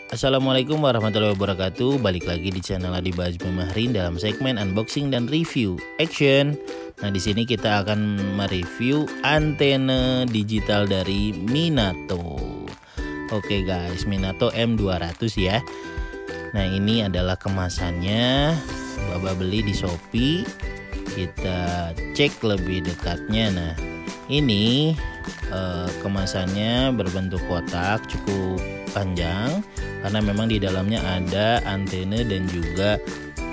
Assalamualaikum warahmantullah wabarakatuh. Balik lagi di channel Adi Bahas Memahrin dalam segmen unboxing dan review. Action. Nah, di sini kita akan mereview antena digital dari Minato. Oke guys, Minato M200 ya. Nah, ini adalah kemasannya. Baba beli di Shopee. Kita cek lebih dekatnya. Nah, ini kemasannya berbentuk kotak, cukup panjang karena memang di dalamnya ada antena dan juga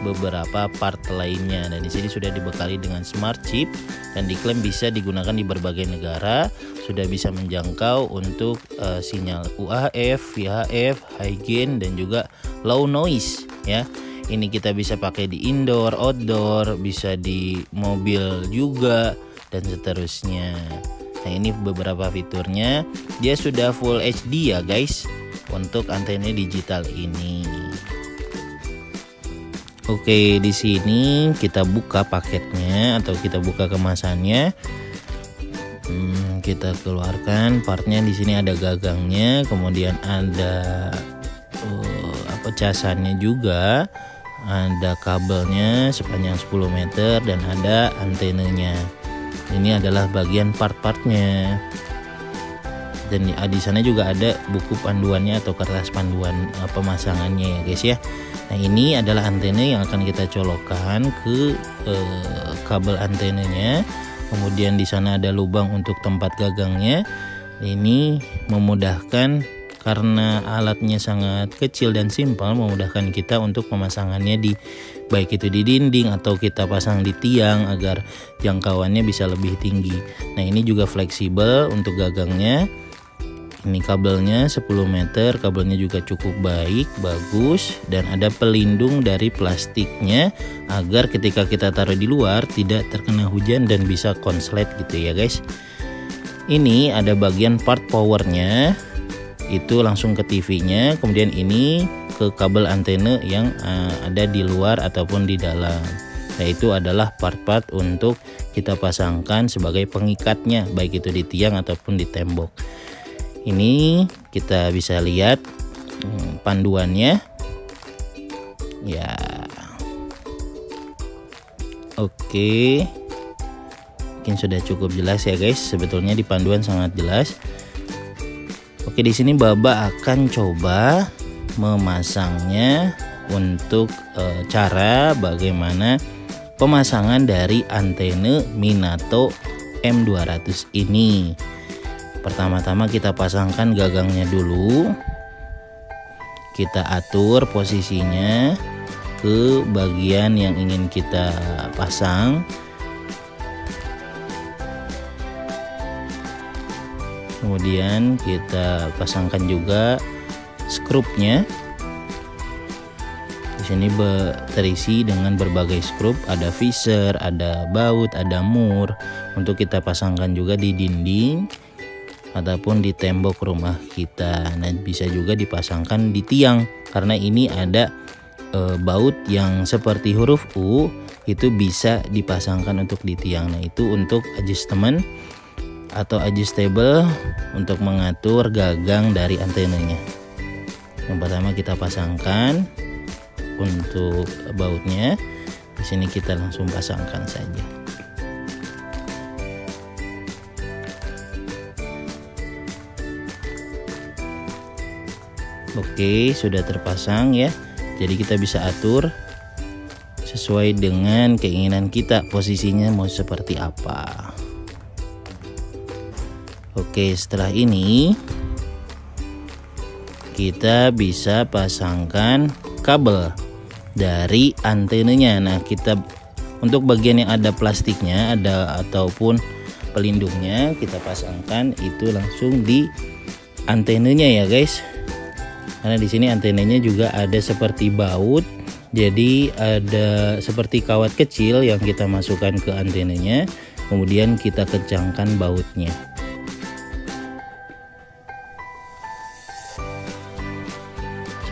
beberapa part lainnya. Dan di sini sudah dibekali dengan smart chip dan diklaim bisa digunakan di berbagai negara, sudah bisa menjangkau untuk sinyal UHF, VHF, high gain dan juga low noise ya. Ini kita bisa pakai di indoor, outdoor, bisa di mobil juga dan seterusnya. Nah, ini beberapa fiturnya. Dia sudah full HD ya guys untuk antena digital ini. Oke, di sini kita buka paketnya atau kita buka kemasannya. Kita keluarkan partnya. Di sini ada gagangnya, kemudian ada casannya juga, ada kabelnya sepanjang 10 meter dan ada antenanya. Ini adalah bagian part-partnya. Dan di sana juga ada buku panduannya atau kertas panduan pemasangannya ya guys ya. Nah, ini adalah antena yang akan kita colokkan ke kabel antenanya. Kemudian di sana ada lubang untuk tempat gagangnya. Ini memudahkan karena alatnya sangat kecil dan simpel, memudahkan kita untuk pemasangannya di baik itu di dinding atau kita pasang di tiang agar jangkauannya bisa lebih tinggi. Nah, ini juga fleksibel untuk gagangnya. Ini kabelnya 10 meter, kabelnya juga cukup baik, bagus, dan ada pelindung dari plastiknya agar ketika kita taruh di luar tidak terkena hujan dan bisa konslet gitu ya guys. Ini ada bagian part powernya, itu langsung ke TV-nya, kemudian ini ke kabel antena yang ada di luar ataupun di dalam. Nah, itu adalah part-part untuk kita pasangkan sebagai pengikatnya, baik itu di tiang ataupun di tembok. Ini kita bisa lihat panduannya ya. Oke, mungkin sudah cukup jelas ya guys. Sebetulnya di panduan sangat jelas. Oke, di sini Baba akan coba memasangnya untuk cara bagaimana pemasangan dari antena Minato M200 ini. Pertama-tama kita pasangkan gagangnya dulu. Kita atur posisinya ke bagian yang ingin kita pasang. Kemudian kita pasangkan juga skrupnya. Di sini terisi dengan berbagai skrup, ada visor, ada baut, ada mur untuk kita pasangkan juga di dinding ataupun di tembok rumah kita. Nah, bisa juga dipasangkan di tiang karena ini ada baut yang seperti huruf U, itu bisa dipasangkan untuk di tiang. Nah, itu untuk adjustment atau adjustable untuk mengatur gagang dari antenanya. Yang pertama kita pasangkan untuk bautnya. Di sini kita langsung pasangkan saja. Oke, sudah terpasang ya. Jadi kita bisa atur sesuai dengan keinginan kita, posisinya mau seperti apa. Oke, setelah ini kita bisa pasangkan kabel dari antenanya. Nah, kita untuk bagian yang ada plastiknya ataupun pelindungnya kita pasangkan itu langsung di antenanya ya guys. Karena di sini antenanya juga ada seperti baut, jadi ada seperti kawat kecil yang kita masukkan ke antenanya, kemudian kita kencangkan bautnya.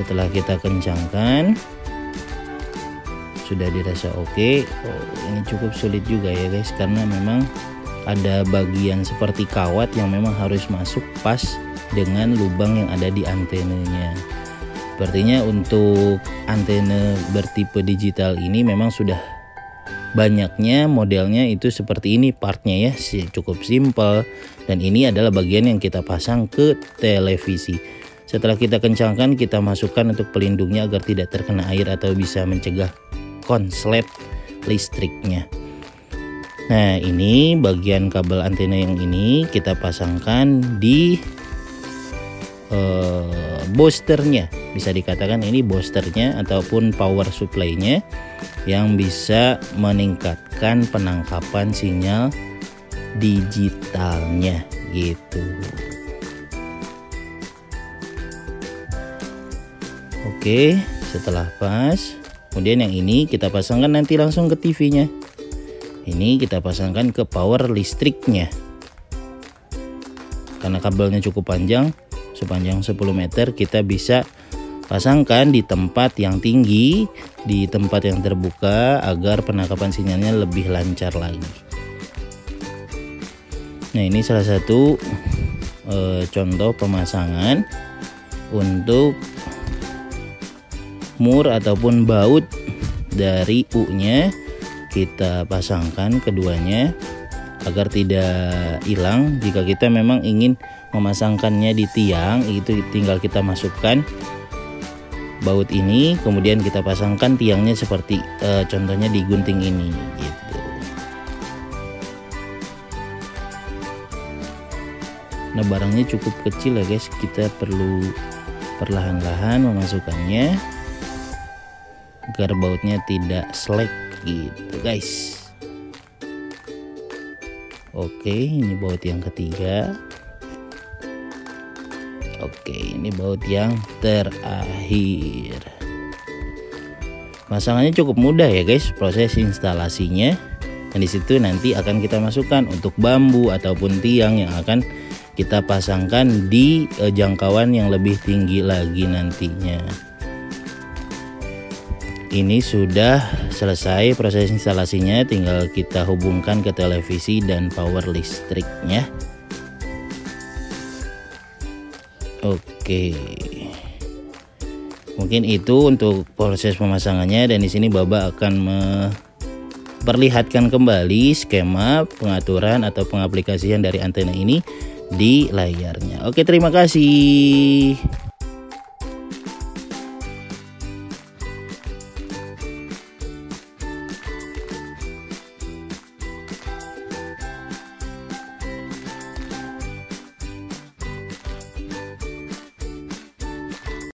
Setelah kita kencangkan, sudah dirasa oke. Ini cukup sulit juga ya guys, karena memang ada bagian seperti kawat yang memang harus masuk pas dengan lubang yang ada di antenanya. Sepertinya untuk antena bertipe digital ini memang sudah banyaknya modelnya itu seperti ini partnya ya, cukup simpel. Dan ini adalah bagian yang kita pasang ke televisi. Setelah kita kencangkan, kita masukkan untuk pelindungnya agar tidak terkena air atau bisa mencegah konslet listriknya. Nah, ini bagian kabel antena yang ini kita pasangkan di boosternya. Bisa dikatakan ini boosternya ataupun power supply-nya yang bisa meningkatkan penangkapan sinyal digitalnya gitu. Oke, setelah pas, kemudian yang ini kita pasangkan nanti langsung ke TV-nya. Ini kita pasangkan ke power listriknya. Karena kabelnya cukup panjang, sepanjang 10 meter, kita bisa pasangkan di tempat yang tinggi, di tempat yang terbuka agar penangkapan sinyalnya lebih lancar lagi. Nah, ini salah satu contoh pemasangan untuk mur ataupun baut dari U-nya. Kita pasangkan keduanya agar tidak hilang. Jika kita memang ingin memasangkannya di tiang, itu tinggal kita masukkan baut ini, kemudian kita pasangkan tiangnya seperti contohnya di gunting ini gitu. Nah, barangnya cukup kecil ya guys, kita perlu perlahan-lahan memasukkannya agar bautnya tidak selek gitu guys. Oke, ini baut yang ketiga. Oke, ini baut yang terakhir. Pasangannya cukup mudah ya guys, proses instalasinya. Dan disitu nanti akan kita masukkan untuk bambu ataupun tiang yang akan kita pasangkan di jangkauan yang lebih tinggi lagi nantinya. Ini sudah selesai proses instalasinya, tinggal kita hubungkan ke televisi dan power listriknya. Oke, mungkin itu untuk proses pemasangannya, dan di sini Baba akan memperlihatkan kembali skema pengaturan atau pengaplikasian dari antena ini di layarnya. Oke, terima kasih.